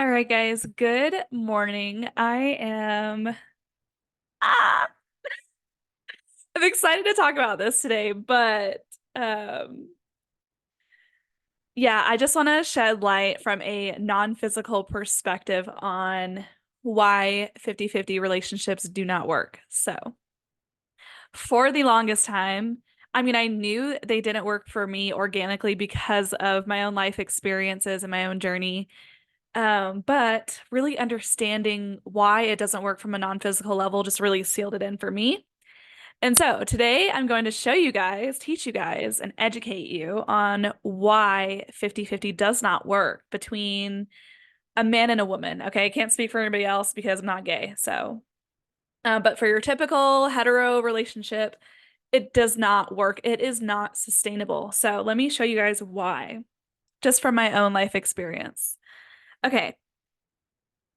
All right, guys, good morning. Ah, I'm excited to talk about this today, but um yeah, I just want to shed light from a non-physical perspective on why 50-50 relationships do not work. So, for the longest time, I knew they didn't work for me organically because of my own life experiences and my own journey. But really understanding why it doesn't work from a non-physical level just really sealed it in for me. And so today I'm going to show you guys, teach you guys, and educate you on why 50-50 does not work between a man and a woman. Okay, I can't speak for anybody else because I'm not gay. But for your typical hetero relationship, it does not work. It is not sustainable. So let me show you guys why, just from my own life experience. Okay,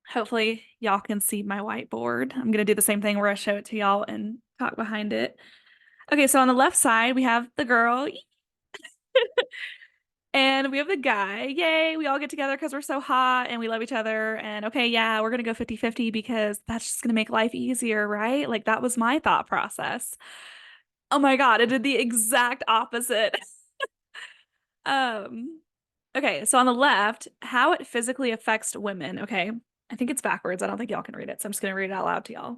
hopefully y'all can see my whiteboard. I'm going to do the same thing where I show it to y'all and talk behind it. Okay, so on the left side, we have the girl and we have the guy. Yay, we all get together because we're so hot and we love each other. And okay, yeah, we're going to go 50-50 because that's just going to make life easier, right? Like that was my thought process. Oh my God, it did the exact opposite. Um, okay, so on the left, how it physically affects women. Okay, I think it's backwards. I don't think y'all can read it, so I'm just going to read it out loud to y'all.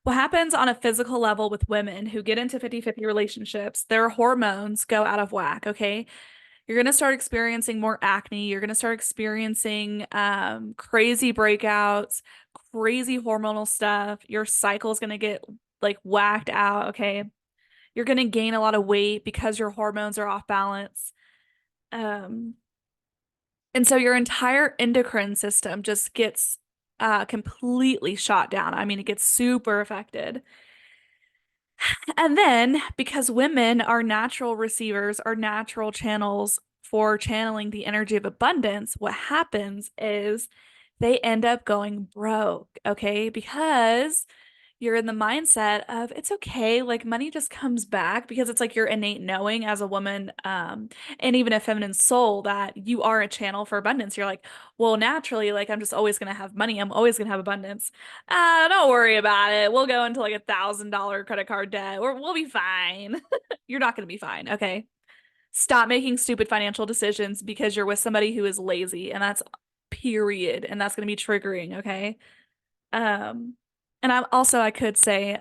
What happens on a physical level with women who get into 50-50 relationships, their hormones go out of whack, okay? You're going to start experiencing more acne. You're going to start experiencing crazy breakouts, crazy hormonal stuff. Your cycle is going to get like whacked out, okay? You're going to gain a lot of weight because your hormones are off balance. Um, and so your entire endocrine system just gets completely shot down. I mean, it gets super affected. And then, because women are natural receivers, are natural channels for channeling the energy of abundance, what happens is they end up going broke, okay? Because you're in the mindset of it's okay, like money just comes back because it's like your innate knowing as a woman, and even a feminine soul that you are a channel for abundance. You're like, well, naturally, like I'm just always gonna have money. I'm always gonna have abundance. Don't worry about it. We'll go into like $1,000 credit card debt, or we'll be fine. You're not gonna be fine, okay? Stop making stupid financial decisions because you're with somebody who is lazy, and that's period, and that's gonna be triggering, okay? Um, and I could say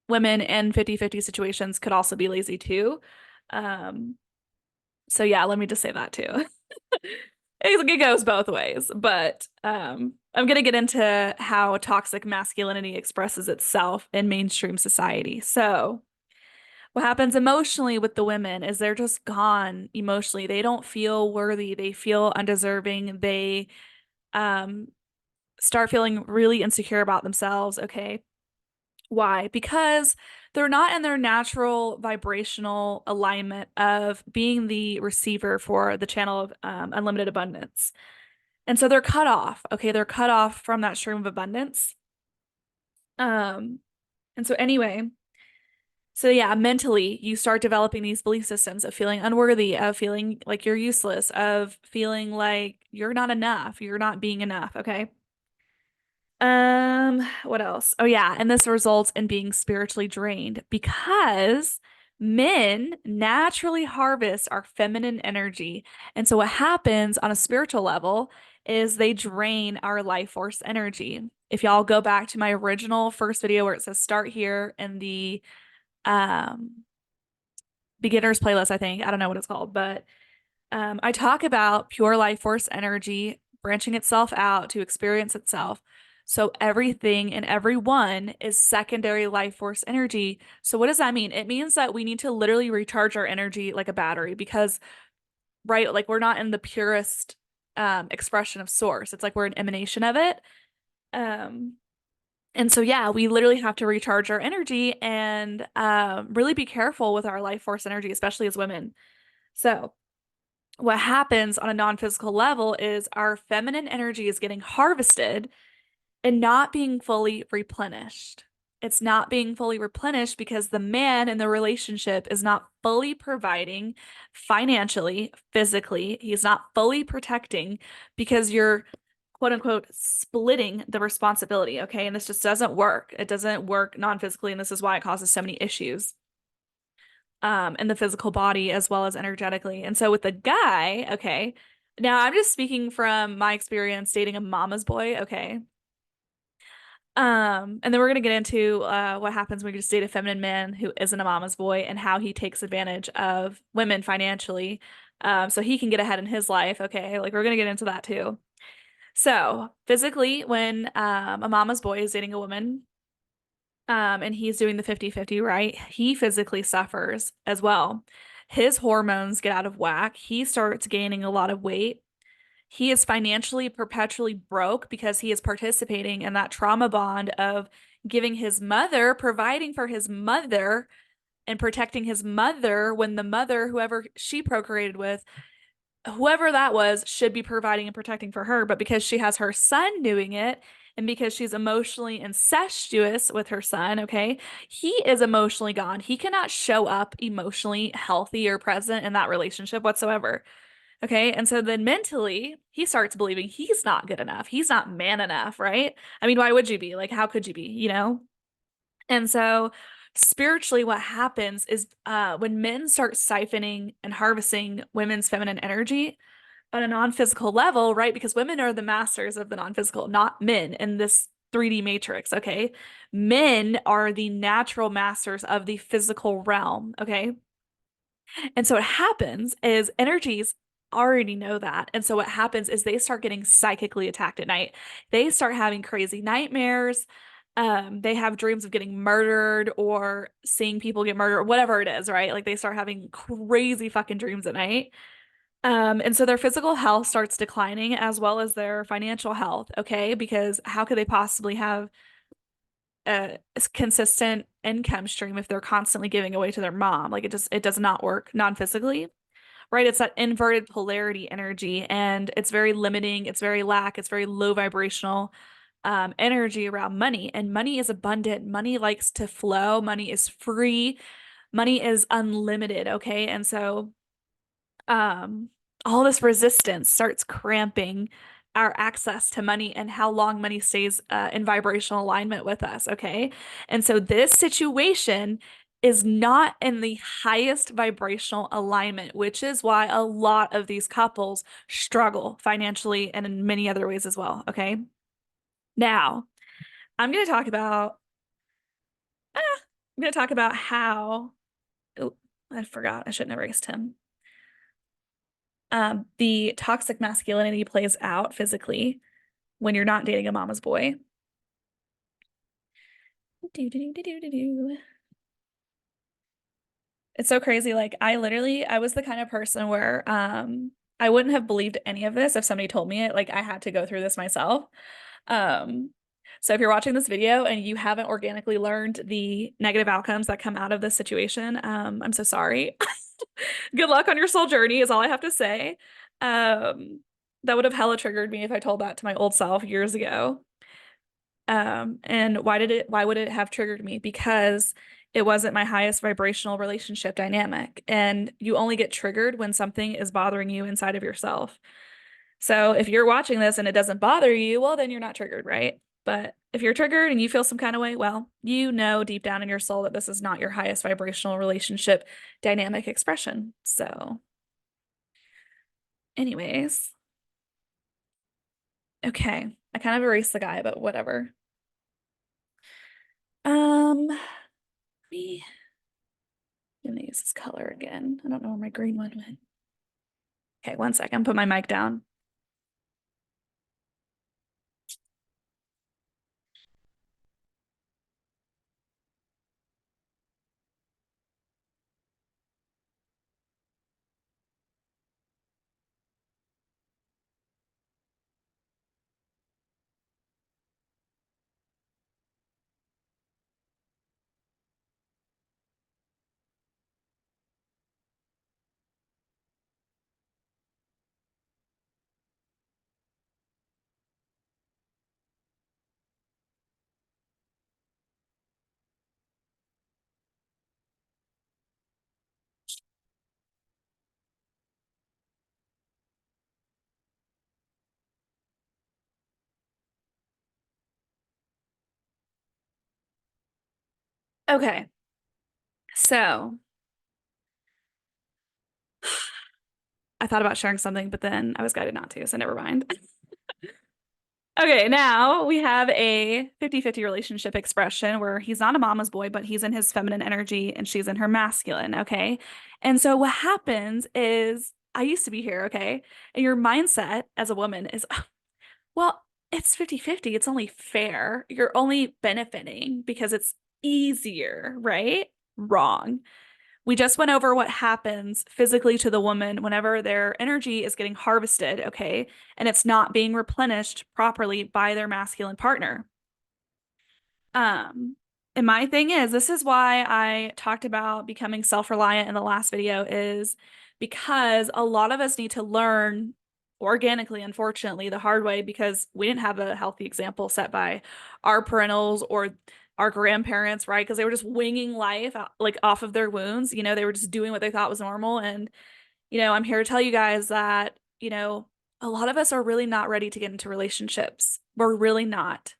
women in 50-50 situations could also be lazy too. Um, so yeah, let me just say that too. It goes both ways, but I'm gonna get into how toxic masculinity expresses itself in mainstream society. So what happens emotionally with the women is they're just gone emotionally. They don't feel worthy. They feel undeserving. They um start feeling really insecure about themselves. Okay. Why? Because they're not in their natural vibrational alignment of being the receiver for the channel of unlimited abundance. And so they're cut off. Okay. They're cut off from that stream of abundance. Um, and so, anyway, so yeah, mentally, you start developing these belief systems of feeling unworthy, of feeling like you're useless, of feeling like you're not enough, you're not being enough. Okay. What else? Oh yeah, and this results in being spiritually drained because men naturally harvest our feminine energy. And so what happens on a spiritual level is they drain our life force energy. If y'all go back to my original first video where it says start here in the um beginners playlist, I think. I don't know what it's called, but I talk about pure life force energy branching itself out to experience itself. So everything and everyone is secondary life force energy. So what does that mean? It means that we need to literally recharge our energy like a battery because, right, like we're not in the purest expression of source. It's like we're an emanation of it. Um, and so yeah, we literally have to recharge our energy and really be careful with our life force energy, especially as women. So what happens on a non-physical level is our feminine energy is getting harvested and not being fully replenished. It's not being fully replenished because the man in the relationship is not fully providing financially, physically. He's not fully protecting because you're quote unquote splitting the responsibility. Okay. And this just doesn't work. It doesn't work non-physically. And this is why it causes so many issues in the physical body as well as energetically. And so with the guy, okay, now I'm just speaking from my experience dating a mama's boy. Okay. And then we're gonna get into what happens when you just date a feminine man who isn't a mama's boy and how he takes advantage of women financially, so he can get ahead in his life. Okay, like we're gonna get into that too. So physically, when a mama's boy is dating a woman, and he's doing the 50-50, right? He physically suffers as well. His hormones get out of whack. He starts gaining a lot of weight. He is financially perpetually broke because he is participating in that trauma bond of giving his mother, providing for his mother, and protecting his mother when the mother, whoever she procreated with, whoever that was, should be providing and protecting for her. But because she has her son doing it, and because she's emotionally incestuous with her son, okay, he is emotionally gone. He cannot show up emotionally healthy or present in that relationship whatsoever. Okay. And so then mentally, he starts believing he's not good enough. He's not man enough, right? I mean, why would you be? Like, how could you be, you know? And so spiritually, what happens is when men start siphoning and harvesting women's feminine energy on a non-physical level, right? Because women are the masters of the non-physical, not men in this 3D matrix, okay? Men are the natural masters of the physical realm, okay? And so what happens is energies already know that. And so what happens is they start getting psychically attacked at night. They start having crazy nightmares. They have dreams of getting murdered or seeing people get murdered, whatever it is, right? Like they start having crazy fucking dreams at night. And so their physical health starts declining as well as their financial health, okay? Because how could they possibly have a consistent income stream if they're constantly giving away to their mom? Like it does not work non-physically, right? It's that inverted polarity energy, and it's very limiting, it's very lack, it's very low vibrational energy around money. And money is abundant, money likes to flow, money is free, money is unlimited, okay? And so um, all this resistance starts cramping our access to money and how long money stays in vibrational alignment with us. Okay. And so this situation is not in the highest vibrational alignment, which is why a lot of these couples struggle financially and in many other ways as well. Okay. Now, I'm going to talk about, I'm going to talk about how, oh, I forgot. I shouldn't have erased him. The toxic masculinity plays out physically when you're not dating a mama's boy. It's so crazy. Like I was the kind of person where I wouldn't have believed any of this if somebody told me it. Like I had to go through this myself. Um, so if you're watching this video and you haven't organically learned the negative outcomes that come out of this situation, I'm so sorry. Good luck on your soul journey is all I have to say. That would have hella triggered me if I told that to my old self years ago. And why would it have triggered me? Because it wasn't my highest vibrational relationship dynamic. And you only get triggered when something is bothering you inside of yourself. So if you're watching this and it doesn't bother you, well, then you're not triggered, right? But if you're triggered and you feel some kind of way, well, you know deep down in your soul that this is not your highest vibrational relationship dynamic expression. So, anyways, okay. I kind of erased the guy, but whatever. Me. I'm gonna use this color again. I don't know where my green one went. Okay, one second. Put my mic down. Okay. So I thought about sharing something, but then I was guided not to, so never mind. Okay, now we have a 50-50 relationship expression where he's not a mama's boy, but he's in his feminine energy and she's in her masculine, okay? And so what happens is I used to be here, okay? And your mindset as a woman is, well, it's 50-50. It's only fair. You're only benefiting because it's easier, right? Wrong. We just went over what happens physically to the woman whenever their energy is getting harvested, okay? And it's not being replenished properly by their masculine partner. Um, and my thing is, this is why I talked about becoming self-reliant in the last video, is because a lot of us need to learn organically, unfortunately, the hard way, because we didn't have a healthy example set by our parentals or our grandparents, right? Because they were just winging life like off of their wounds. They were just doing what they thought was normal. And, I'm here to tell you guys that, a lot of us are really not ready to get into relationships. We're really not.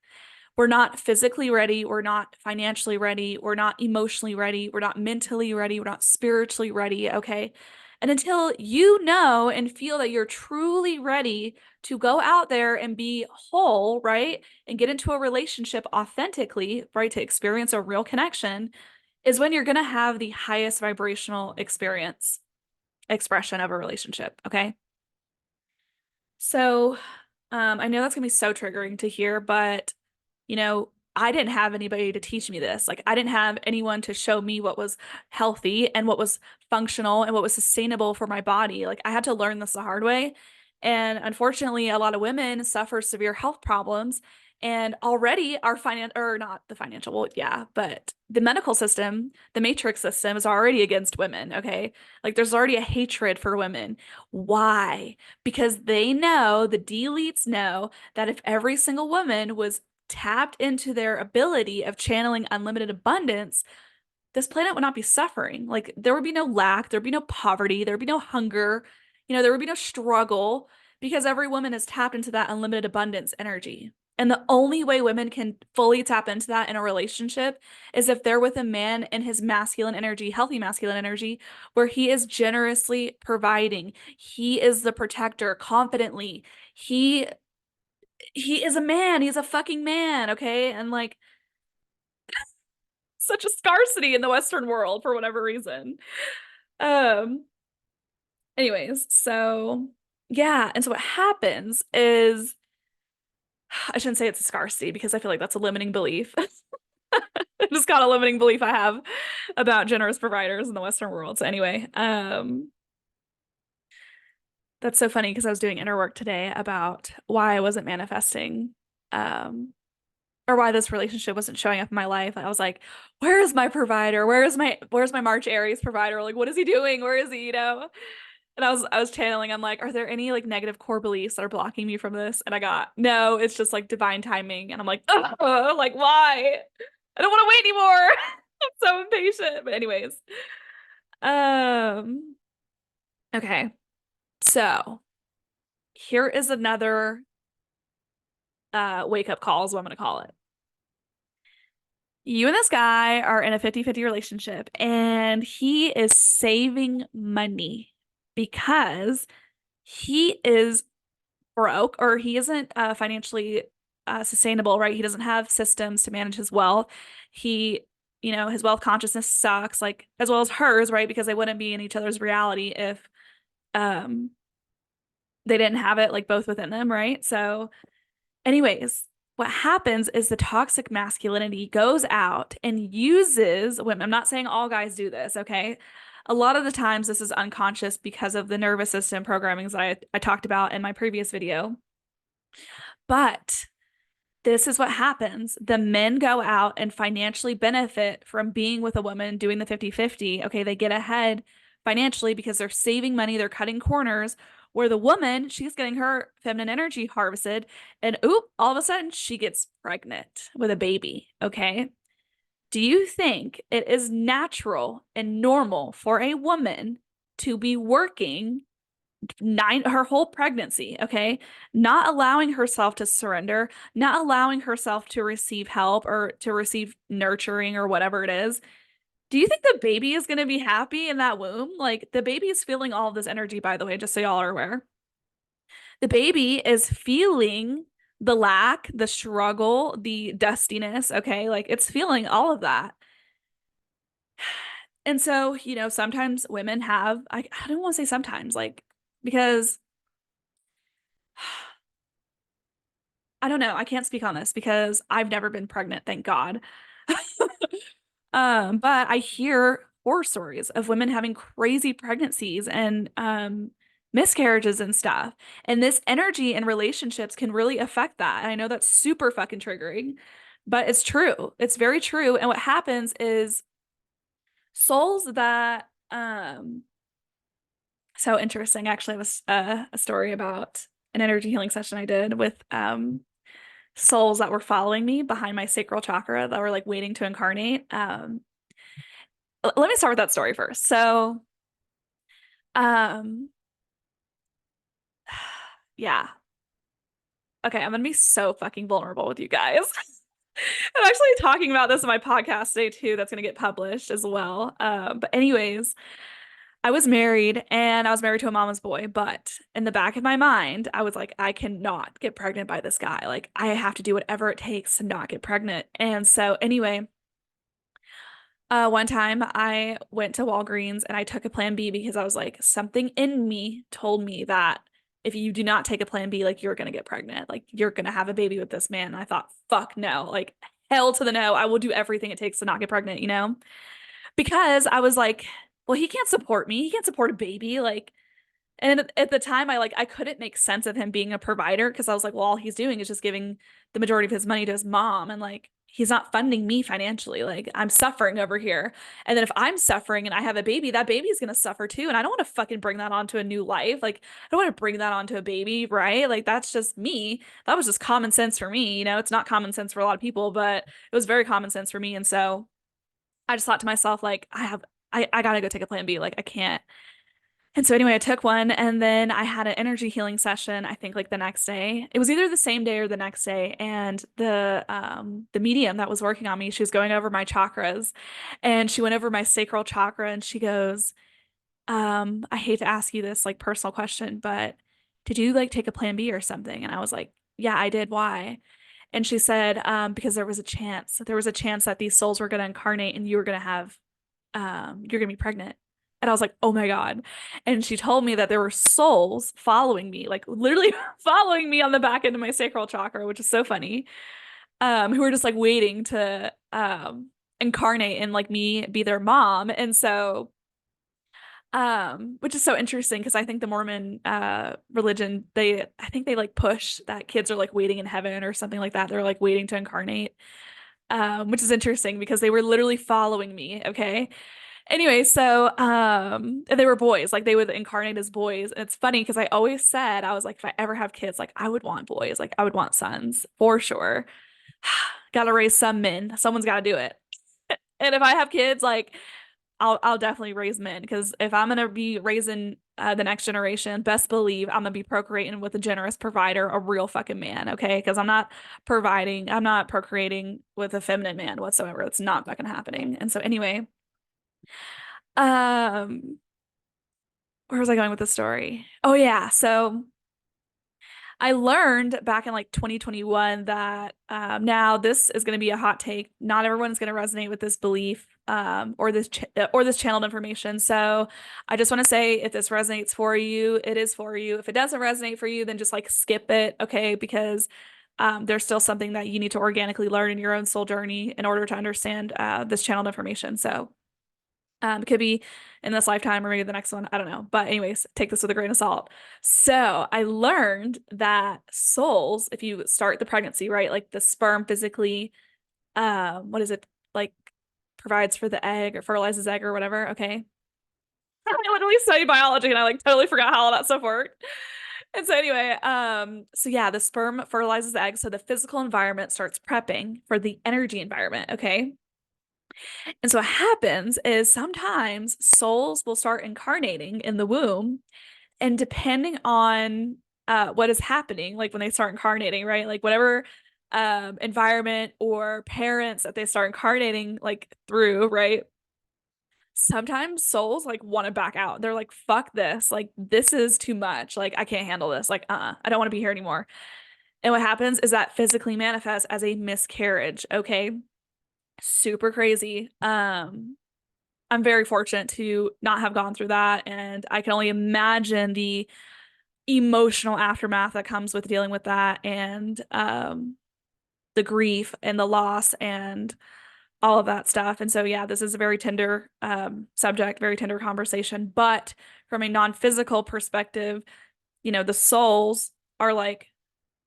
We're not physically ready. We're not financially ready. We're not emotionally ready. We're not mentally ready. We're not spiritually ready. Okay. And until you know and feel that you're truly ready to go out there and be whole, right? And get into a relationship authentically, right? To experience a real connection is when you're going to have the highest vibrational expression of a relationship. Okay. So, I know that's going to be so triggering to hear, but I didn't have anybody to teach me this. Like, I didn't have anyone to show me what was healthy and what was functional and what was sustainable for my body. Like, I had to learn this the hard way. And unfortunately, a lot of women suffer severe health problems. And already our or not the financial, well, yeah, but the medical system, the matrix system is already against women. Okay. Like, there's already a hatred for women. Why? Because they know, the D-elites know, that if every single woman was tapped into their ability of channeling unlimited abundance, this planet would not be suffering. Like, there would be no lack, there'd be no poverty, there'd be no hunger, there would be no struggle because every woman is tapped into that unlimited abundance energy. And the only way women can fully tap into that in a relationship is if they're with a man in his masculine energy, healthy masculine energy, where he is generously providing. He is the protector confidently. He is a man. He's a fucking man, okay? And like, such a scarcity in the Western world for whatever reason. Um, anyways, so yeah, and so what happens is I shouldn't say it's a scarcity because I feel like that's a limiting belief. It's just got a limiting belief I have about generous providers in the Western world. So anyway, that's so funny because I was doing inner work today about why I wasn't manifesting um or why this relationship wasn't showing up in my life. I was like, where is my provider? Where's my March Aries provider? Like, what is he doing? Where is he? And I was channeling, I'm like, are there any like negative core beliefs that are blocking me from this? And I got, no, it's just like divine timing. And I'm like, oh, like why? I don't want to wait anymore. I'm so impatient. But anyways, um, okay. So here is another wake up call is what I'm gonna call it. You and this guy are in a 50-50 relationship and he is saving money because he is broke or he isn't financially sustainable, right? He doesn't have systems to manage his wealth. He, his wealth consciousness sucks, like as well as hers, right? Because they wouldn't be in each other's reality if um they didn't have it like both within them, right? So anyways, what happens is the toxic masculinity goes out and uses women. I'm not saying all guys do this, okay? A lot of the times this is unconscious because of the nervous system programmings that I talked about in my previous video. But this is what happens. The men go out and financially benefit from being with a woman doing the 50-50. Okay, they get ahead financially because they're saving money, they're cutting corners. Where the woman, she's getting her feminine energy harvested, and oop, all of a sudden she gets pregnant with a baby. Okay. Do you think it is natural and normal for a woman to be working her whole pregnancy, okay? Not allowing herself to surrender, not allowing herself to receive help or to receive nurturing or whatever it is. Do you think the baby is going to be happy in that womb? Like the baby is feeling all of this energy, by the way, just so y'all are aware. The baby is feeling the lack, the struggle, the dustiness, okay? Like it's feeling all of that. And so, sometimes women have, I don't want to say sometimes, like, because I don't know, I can't speak on this because I've never been pregnant, thank God. But I hear horror stories of women having crazy pregnancies and miscarriages and stuff. And this energy in relationships can really affect that. And I know that's super fucking triggering, but it's true. It's very true. And what happens is souls that so interesting. Actually, I was a story about an energy healing session I did with souls that were following me behind my sacral chakra that were like waiting to incarnate. Let me start with that story first. So, um, yeah. Okay, I'm gonna be so fucking vulnerable with you guys. I'm actually talking about this in my podcast today too. That's gonna get published as well. But anyways, I was married and I was married to a mama's boy, but in the back of my mind, I was like, I cannot get pregnant by this guy. Like, I have to do whatever it takes to not get pregnant. And so, anyway, one time I went to Walgreens and I took a plan B because I was like, something in me told me that if you do not take a plan B, like, you're going to get pregnant. Like, you're going to have a baby with this man. And I thought, fuck no. Like, hell to the no. I will do everything it takes to not get pregnant, Because I was like, well, he can't support me. He can't support a baby. Like, and at the time, I couldn't make sense of him being a provider because I was like, well, all he's doing is just giving the majority of his money to his mom, and like he's not funding me financially. Like I'm suffering over here, and then if I'm suffering and I have a baby, that baby is gonna suffer too, and I don't want to fucking bring that onto a new life. Like I don't want to bring that onto a baby, right? Like that's just me. That was just common sense for me. It's not common sense for a lot of people, but it was very common sense for me, and so I just thought to myself, like, I gotta go take a plan B. Like I can't. And so anyway, I took one and then I had an energy healing session, I think like the next day. It was either the same day or the next day. And the medium that was working on me, she was going over my chakras and she went over my sacral chakra and she goes, I hate to ask you this like personal question, but did you like take a plan B or something? And I was like, yeah, I did. Why? And she said, because there was a chance that these souls were going to incarnate and you were going to have you're gonna be pregnant. And I was like, oh my God. And she told me that there were souls following me, like literally following me on the back end of my sacral chakra, which is so funny. Who were just like waiting to incarnate and like me be their mom. And so which is so interesting because I think the Mormon religion, I think they like push that kids are like waiting in heaven or something like that. They're like waiting to incarnate. Which is interesting because they were literally following me, okay? Anyway, so they were boys, like they would incarnate as boys. And it's funny because I always said I was like, if I ever have kids, like I would want boys, like I would want sons for sure. Gotta raise some men. Someone's gotta do it. And if I have kids, like I'll definitely raise men because if I'm gonna be raising the next generation, best believe I'm gonna be procreating with a generous provider, a real fucking man, okay? Because I'm not procreating with a feminine man whatsoever. It's not fucking happening. And so anyway, um, where was I going with the story? Oh yeah, so I learned back in like 2021 that now this is going to be a hot take. Not everyone's going to resonate with this belief or this channeled information. So I just want to say if this resonates for you, it is for you. If it doesn't resonate for you, then just like skip it, okay? Because there's still something that you need to organically learn in your own soul journey in order to understand this channeled information. So it could be in this lifetime or maybe the next one. I don't know. But anyways, take this with a grain of salt. So I learned that souls, if you start the pregnancy, right, like the sperm physically, what is it like provides for the egg or fertilizes egg or whatever. Okay. I literally studied biology and I like totally forgot how all that stuff worked. And so anyway, so yeah, the sperm fertilizes the egg. So the physical environment starts prepping for the energy environment. Okay. And so what happens is sometimes souls will start incarnating in the womb And depending on what is happening, like when they start incarnating, right? Like whatever environment or parents that they start incarnating like through, right? Sometimes souls like want to back out. They're like, fuck this. Like, this is too much. Like, I can't handle this. Like, I don't want to be here anymore. And what happens is that physically manifests as a miscarriage. Okay. Super crazy. I'm very fortunate to not have gone through that. And I can only imagine the emotional aftermath that comes with dealing with that and the grief and the loss and all of that stuff. And so, yeah, this is a very tender subject, very tender conversation. But from a non-physical perspective, the souls are like,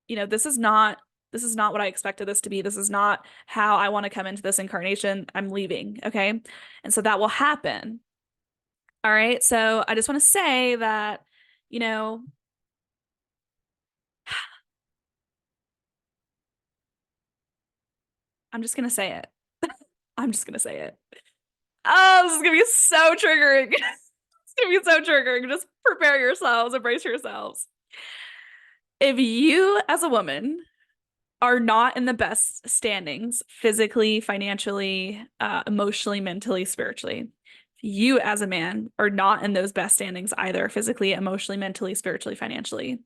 this is not what I expected this to be. This is not how I want to come into this incarnation. I'm leaving. Okay. And so that will happen. All right. So I just want to say that, you know, I'm just going to say it. I'm just going to say it. Oh, this is going to be so triggering. It's going to be so triggering. Just prepare yourselves, embrace yourselves. If you, as a woman, are not in the best standings physically, financially, emotionally, mentally, spiritually, you, as a man, are not in those best standings either physically, emotionally, mentally, spiritually, financially.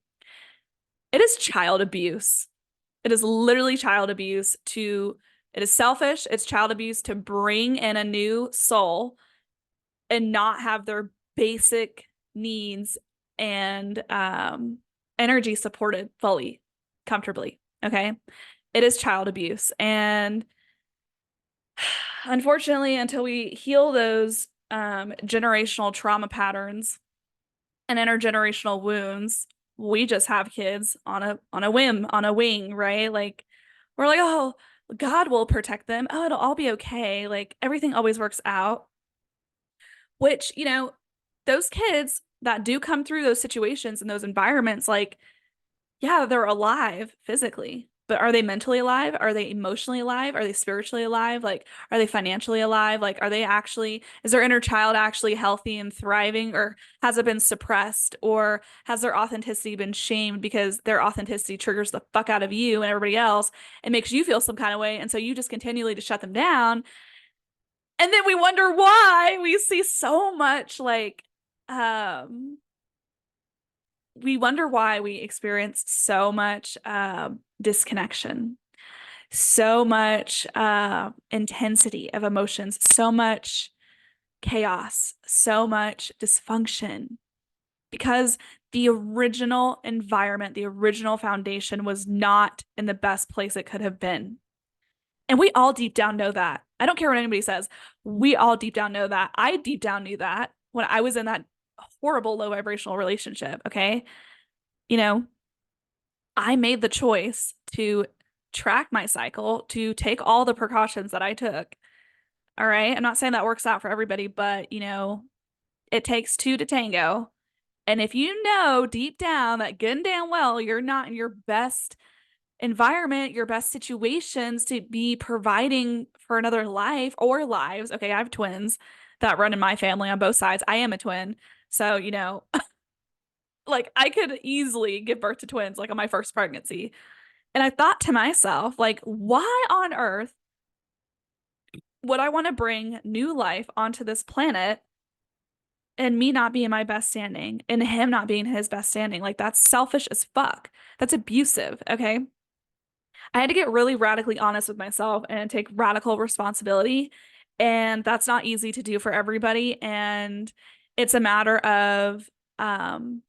It is child abuse. It is literally child abuse it is selfish. It's child abuse to bring in a new soul and not have their basic needs and energy supported fully, comfortably. Okay. It is child abuse. And unfortunately, until we heal those generational trauma patterns and intergenerational wounds, we just have kids on a whim, on a wing, right? Like we're like, oh, God will protect them. Oh, it'll all be okay. Like everything always works out. Which, those kids that do come through those situations and those environments, like, yeah, they're alive physically, but are they mentally alive? Are they emotionally alive? Are they spiritually alive? Like, are they financially alive? Like, is their inner child actually healthy and thriving, or has it been suppressed, or has their authenticity been shamed because their authenticity triggers the fuck out of you and everybody else and makes you feel some kind of way? And so you just continually to shut them down. And then we wonder why we see so much like, um, we wonder why we experience so much disconnection, so much intensity of emotions, so much chaos, so much dysfunction, because the original environment, the original foundation was not in the best place it could have been. And we all deep down know that. I don't care what anybody says. We all deep down know that. I deep down knew that when I was in that horrible low vibrational relationship. Okay. You know, I made the choice to track my cycle, to take all the precautions that I took. All right. I'm not saying that works out for everybody, but, it takes two to tango. And if you know deep down that good and damn well you're not in your best environment, your best situations to be providing for another life or lives. Okay, I have twins that run in my family on both sides. I am a twin. So, like I could easily give birth to twins like on my first pregnancy. And I thought to myself, like, why on earth would I want to bring new life onto this planet and me not be in my best standing and him not being his best standing? Like, that's selfish as fuck. That's abusive. Okay. I had to get really radically honest with myself and take radical responsibility. And that's not easy to do for everybody. And it's a matter of um,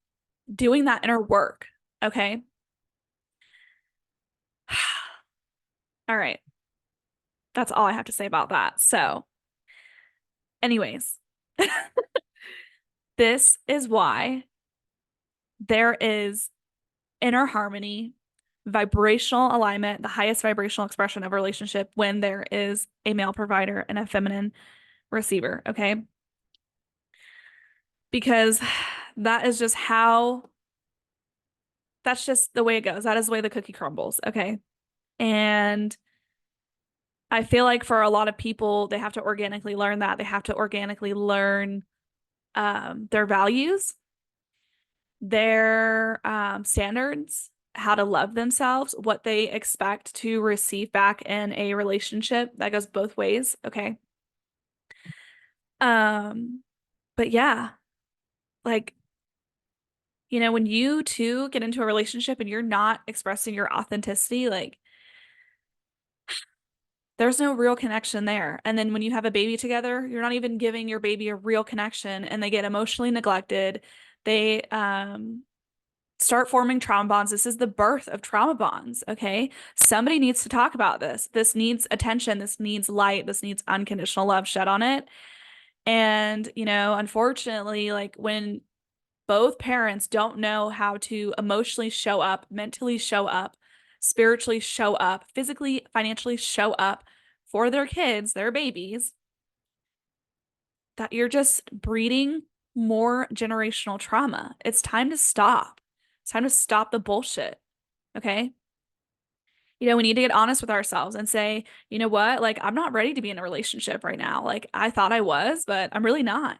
doing that inner work. Okay. All right. That's all I have to say about that. So, anyways, this is why there is inner harmony, vibrational alignment, the highest vibrational expression of a relationship when there is a male provider and a feminine receiver. Okay. Because that is just that's just the way it goes. That is the way the cookie crumbles. Okay. And I feel like for a lot of people, they have to organically learn that. They have to organically learn their values their standards, how to love themselves, what they expect to receive back in a relationship. That goes both ways, okay? Um, but yeah, like, when you two get into a relationship and you're not expressing your authenticity, like there's no real connection there. And then when you have a baby together, you're not even giving your baby a real connection and they get emotionally neglected. They start forming trauma bonds. This is the birth of trauma bonds, okay? Somebody needs to talk about this. This needs attention. This needs light. This needs unconditional love shed on it. And, unfortunately, like when both parents don't know how to emotionally show up, mentally show up, spiritually show up, physically, financially show up for their kids, their babies, that you're just breeding more generational trauma. It's time to stop. It's time to stop the bullshit. Okay. We need to get honest with ourselves and say, you know what? Like, I'm not ready to be in a relationship right now. Like, I thought I was, but I'm really not.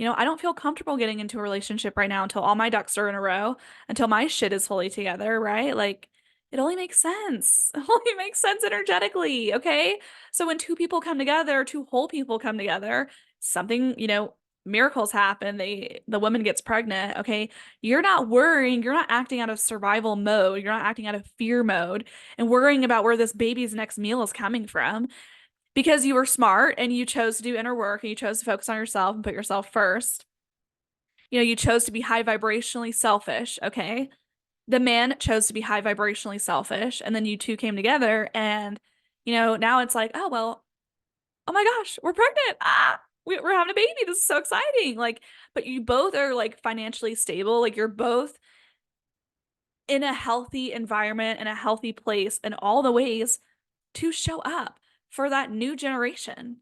I don't feel comfortable getting into a relationship right now until all my ducks are in a row, until my shit is fully together, right? Like, it only makes sense. It only makes sense energetically, okay? So when two people come together, two whole people come together, something, miracles happen. The woman gets pregnant, okay? You're not worrying, you're not acting out of survival mode, you're not acting out of fear mode and worrying about where this baby's next meal is coming from because you were smart and you chose to do inner work and you chose to focus on yourself and put yourself first. You chose to be high vibrationally selfish, okay? The man chose to be high vibrationally selfish, and then you two came together, and now it's like, oh well, oh my gosh, we're pregnant. We're having a baby. This is so exciting. Like, but you both are like financially stable. Like, you're both in a healthy environment and a healthy place in all the ways to show up for that new generation.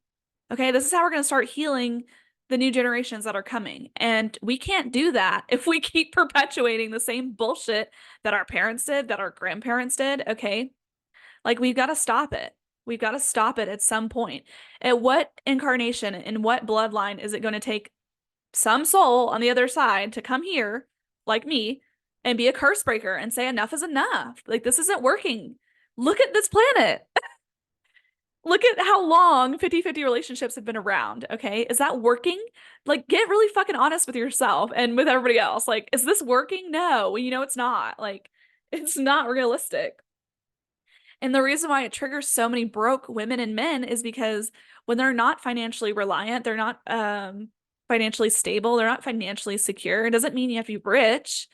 Okay, this is how we're going to start healing the new generations that are coming. And we can't do that if we keep perpetuating the same bullshit that our parents did, that our grandparents did. Okay, like we've got to stop it. We've got to stop it at some point. At what incarnation, in what bloodline is it going to take some soul on the other side to come here, like me, and be a curse breaker and say, enough is enough? Like, this isn't working. Look at this planet. Look at how long 50-50 relationships have been around. Okay. Is that working? Like, get really fucking honest with yourself and with everybody else. Like, is this working? No. Well, it's not. Like, it's not realistic. And the reason why it triggers so many broke women and men is because when they're not financially reliant, they're not financially stable, they're not financially secure. It doesn't mean you have to be rich,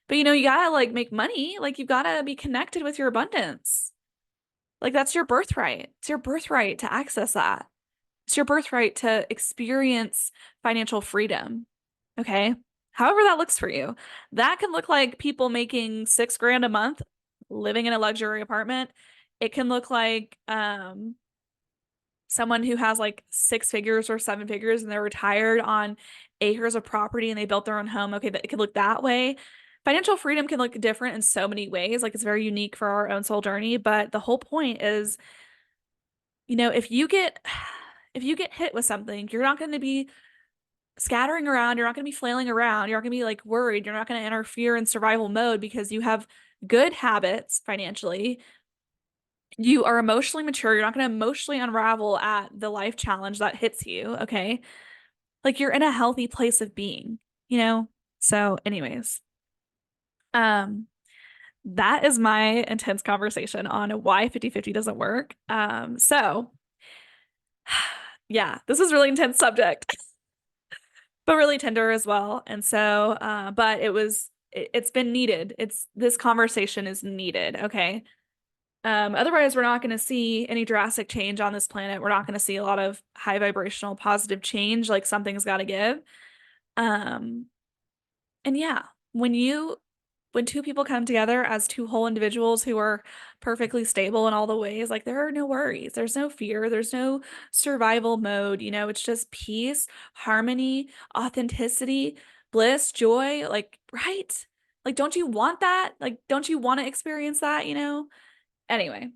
but you gotta like make money. Like, you gotta be connected with your abundance. Like, that's your birthright. It's your birthright to access that. It's your birthright to experience financial freedom. Okay. However that looks for you. That can look like people making 6 grand a month, living in a luxury apartment. It can look like someone who has like 6 figures or 7 figures and they're retired on acres of property and they built their own home. Okay, it could look that way. Financial freedom can look different in so many ways. Like, it's very unique for our own soul journey. But the whole point is, if you get hit with something, you're not going to be scattering around, you're not going to be flailing around, you're not going to be like worried, you're not going to interfere in survival mode because you have good habits financially. You are emotionally mature, you're not going to emotionally unravel at the life challenge that hits you, okay? Like, you're in a healthy place of being, you know? So, anyways, um that is my intense conversation on why 50-50 doesn't work. So yeah, this is a really intense subject, but really tender as well. And so, but it's been needed. This conversation is needed. Okay. Otherwise, we're not going to see any drastic change on this planet. We're not going to see a lot of high vibrational positive change. Like, something's got to give. Um, and yeah, when two people come together as two whole individuals who are perfectly stable in all the ways, like, there are no worries, there's no fear, there's no survival mode, it's just peace, harmony, authenticity, bliss, joy, like, right? Like, don't you want that? Like, don't you want to experience that, Anyway,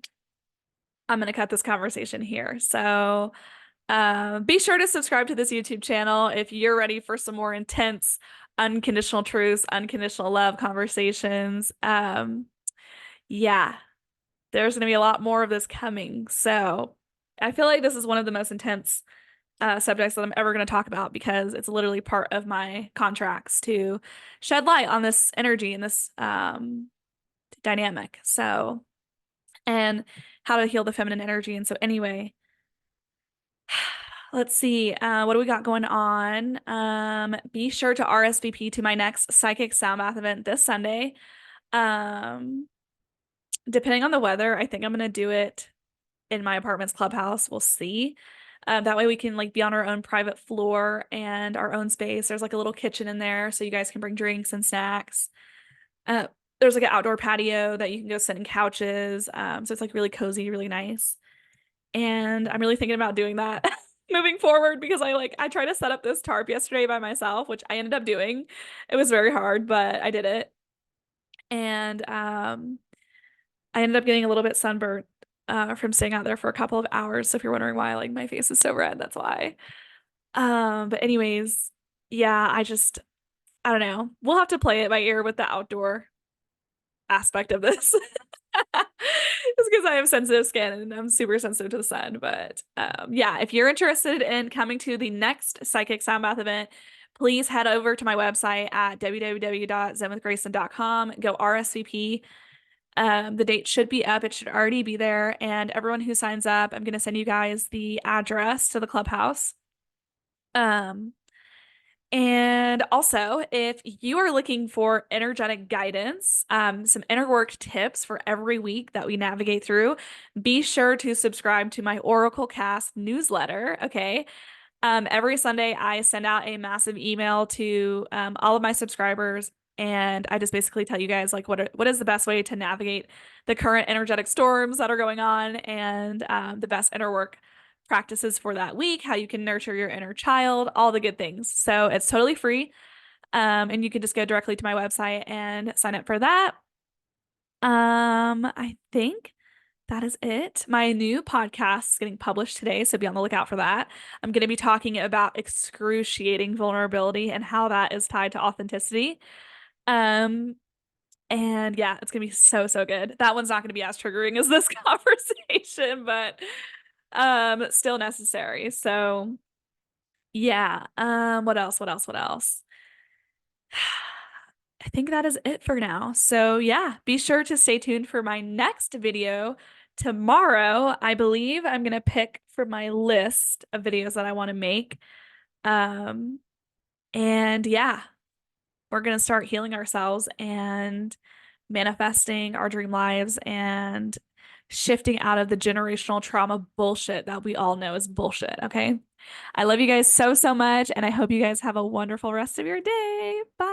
I'm gonna cut this conversation here. So be sure to subscribe to this YouTube channel if you're ready for some more intense unconditional truths, unconditional love conversations. Yeah, there's going to be a lot more of this coming. So I feel like this is one of the most intense subjects that I'm ever going to talk about because it's literally part of my contracts to shed light on this energy and this dynamic. So, and how to heal the feminine energy. And so, anyway, let's see. What do we got going on? Be sure to RSVP to my next Psychic Sound Bath event this Sunday. Um, Depending on the weather, I think I'm gonna do it in my apartment's clubhouse. We'll see. That way we can like be on our own private floor and our own space. There's like a little kitchen in there, so you guys can bring drinks and snacks. Uh, there's like an outdoor patio that you can go sit in couches. So it's like really cozy, really nice. And I'm really thinking about doing that moving forward because I tried to set up this tarp yesterday by myself, which I ended up doing. It was very hard, but I did it. And I ended up getting a little bit sunburnt from staying out there for a couple of hours. So if you're wondering why like my face is so red, that's why. But anyways, yeah, I don't know. We'll have to play it by ear with the outdoor aspect of this. Just because I have sensitive skin and I'm super sensitive to the sun. But yeah, if you're interested in coming to the next Psychic Sound Bath event, please head over to my website at www.zenwithgrayson.com. Go RSVP. The date should be up. It should already be there. And everyone who signs up, I'm going to send you guys the address to the clubhouse. Um, and also, if you are looking for energetic guidance, some inner work tips for every week that we navigate through, be sure to subscribe to my Oracle Cast newsletter. Okay. Every Sunday, I send out a massive email to all of my subscribers, and I just basically tell you guys like what is the best way to navigate the current energetic storms that are going on, and the best inner work practices for that week, how you can nurture your inner child, all the good things. So it's totally free, and you can just go directly to my website and sign up for that. I think that is it. My new podcast is getting published today, so be on the lookout for that. I'm going to be talking about excruciating vulnerability and how that is tied to authenticity. Um, and yeah, it's going to be so, so good. That one's not going to be as triggering as this conversation, but still necessary. So yeah. What else? What else? What else? I think that is it for now. So yeah, be sure to stay tuned for my next video tomorrow. I believe I'm gonna pick from my list of videos that I want to make. Um, and yeah, we're gonna start healing ourselves and manifesting our dream lives and shifting out of the generational trauma bullshit that we all know is bullshit. Okay. I love you guys so, so much, and I hope you guys have a wonderful rest of your day. Bye.